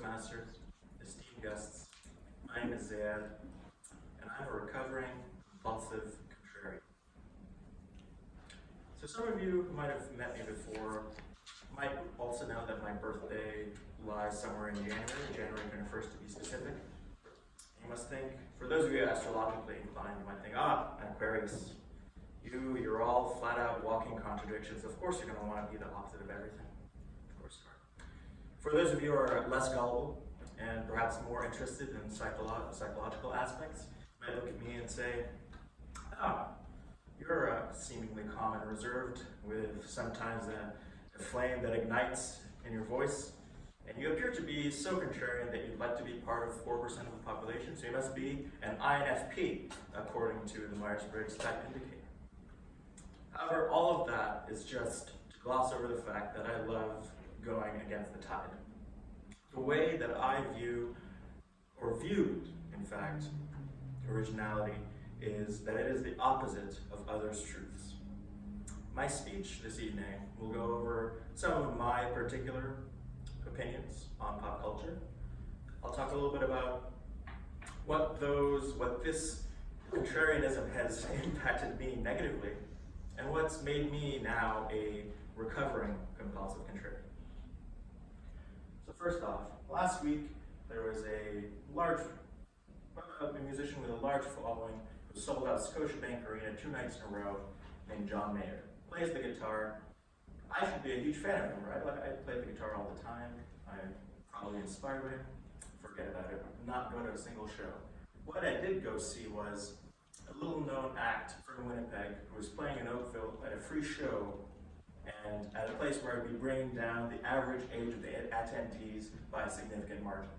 Toastmasters, esteemed guests. My name is Zeyad, and I'm a recovering compulsive contrarian. So some of you who might have met me before might also know that my birthday lies somewhere in January 21st to be specific. You must think, for those of you astrologically inclined, you might think, an Aquarius. You're all flat out walking contradictions. Of course you're going to want to be the opposite of everything. Of course you are. For those of you who are less gullible and perhaps more interested in psychological aspects, you might look at me and say, you're seemingly calm and reserved with sometimes a flame that ignites in your voice. And you appear to be so contrarian that you'd like to be part of 4% of the population, so you must be an INFP, according to the Myers-Briggs type indicator. However, all of that is just to gloss over the fact that I love going against the tide. The way that I view, or viewed, in fact, originality is that it is the opposite of others' truths. My speech this evening will go over some of my particular opinions on pop culture. I'll talk a little bit about what this contrarianism has impacted me negatively, and what's made me now a recovering compulsive contrarian. So first off, last week there was a musician with a large following who sold out Scotiabank Arena 2 nights in a row named John Mayer. Plays the guitar. I should be a huge fan of him, right? Like, I play the guitar all the time. I'm probably inspired by him. Forget about it. Not go to a single show. What I did go see was a little known act from Winnipeg who was playing in Oakville at a free show and at a place where I'd be bringing down the average age of the attendees by a significant margin.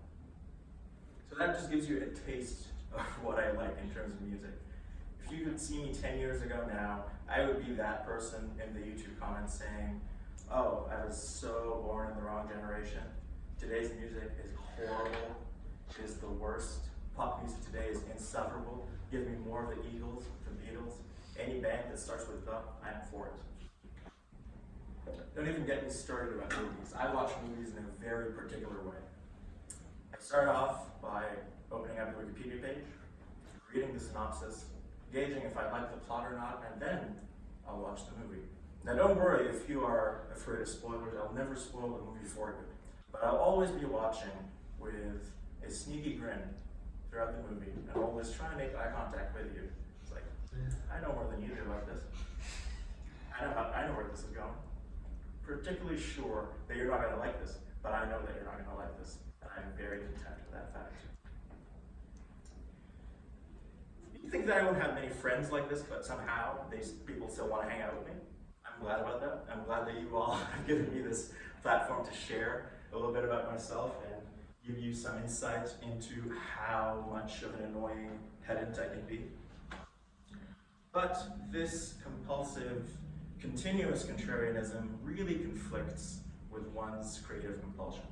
So that just gives you a taste of what I like in terms of music. If you could see me 10 years ago now, I would be that person in the YouTube comments saying, oh, I was so born in the wrong generation. Today's music is horrible. It is the worst. Pop music today is insufferable. Give me more of the Eagles, the Beatles, any band that starts with the, I'm for it. Don't even get me started about movies. I watch movies in a very particular way. I start off by opening up the Wikipedia page, reading the synopsis, gauging if I like the plot or not, and then I'll watch the movie. Now don't worry if you are afraid of spoilers, I'll never spoil the movie for you. But I'll always be watching with a sneaky grin throughout the movie, and always trying to make eye contact with you. It's like, I know more than you do about this. I know where this is going. Particularly sure that you're not going to like this, but I know that you're not going to like this, and I'm very content with that fact. You think that I won't have many friends like this, but somehow these people still want to hang out with me? I'm glad about that. I'm glad that you all have given me this platform to share a little bit about myself and give you some insight into how much of an annoying pedant I can be. But this compulsive, continuous contrarianism really conflicts with one's creative compulsions.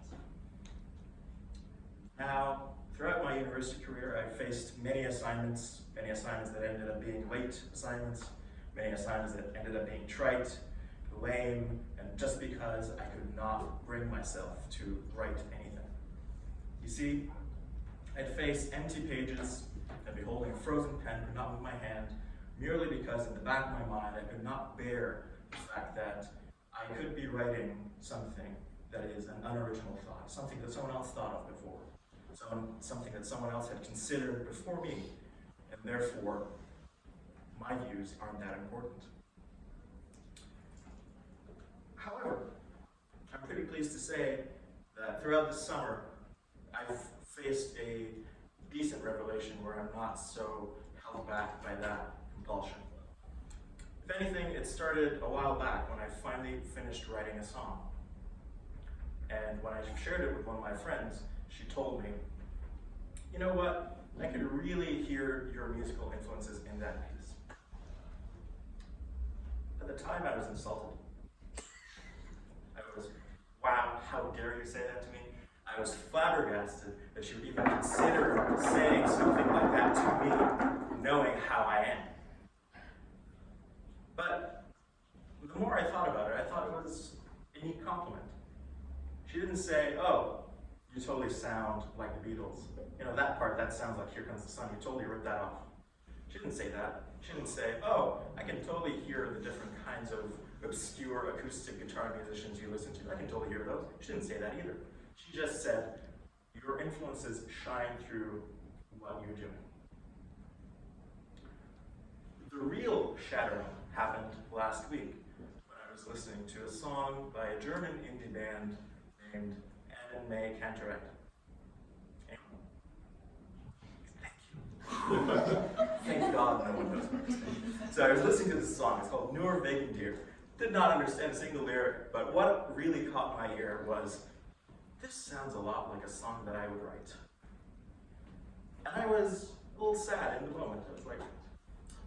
Now, throughout my university career, I faced many assignments that ended up being late assignments, many assignments that ended up being trite, lame, and just because I could not bring myself to write anything. You see, I'd face empty pages, I'd be holding a frozen pen, could not move my hand, merely because in the back of my mind I could not bear the fact that I could be writing something that is an unoriginal thought, something that someone else thought of before, something that someone else had considered before me, and therefore my views aren't that important. However, I'm pretty pleased to say that throughout the summer, I've faced a decent revelation where I'm not so held back by that compulsion. If anything, it started a while back when I finally finished writing a song. And when I shared it with one of my friends, she told me, you know what? I could really hear your musical influences in that piece. At the time, I was insulted. I was, wow, how dare you say that to me? I was flabbergasted that she would even consider saying something like that to me, knowing how I am. But the more I thought about it, I thought it was a neat compliment. She didn't say, oh, You totally sound like the Beatles. You know, that part, that sounds like Here Comes the Sun. You totally ripped that off. She didn't say that. She didn't say, oh, I can totally hear the different kinds of obscure acoustic guitar musicians you listen to. I can totally hear those. She didn't say that either. She just said, your influences shine through what you're doing. The real shattering happened last week when I was listening to a song by a German indie band named Anne May Cantorette. Thank God no one knows my name. So I was listening to this song. It's called Nur wegen dir. Did not understand a single lyric, but what really caught my ear was, this sounds a lot like a song that I would write. And I was a little sad in the moment. I was like,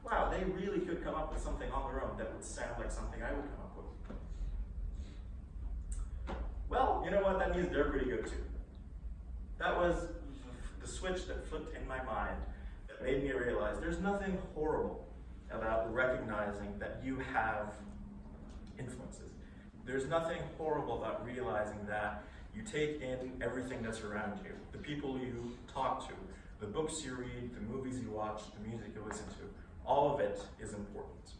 wow, they really could come up with something on their own that would sound like something I would come up with. Well, you know what? That means they're pretty good too. That was the switch that flipped in my mind that made me realize there's nothing horrible about recognizing that you have influences. There's nothing horrible about realizing that you take in everything that's around you, the people you talk to, the books you read, the movies you watch, the music you listen to. All of it is important.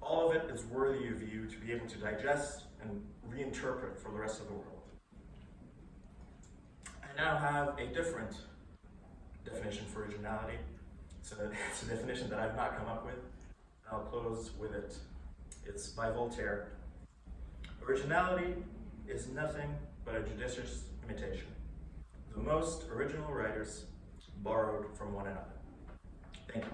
All of it is worthy of you to be able to digest and reinterpret for the rest of the world. I now have a different definition for originality. So it's a definition that I've not come up with. I'll close with it. It's by Voltaire. Originality is nothing but a judicious imitation. The most original writers borrowed from one another. Thank you.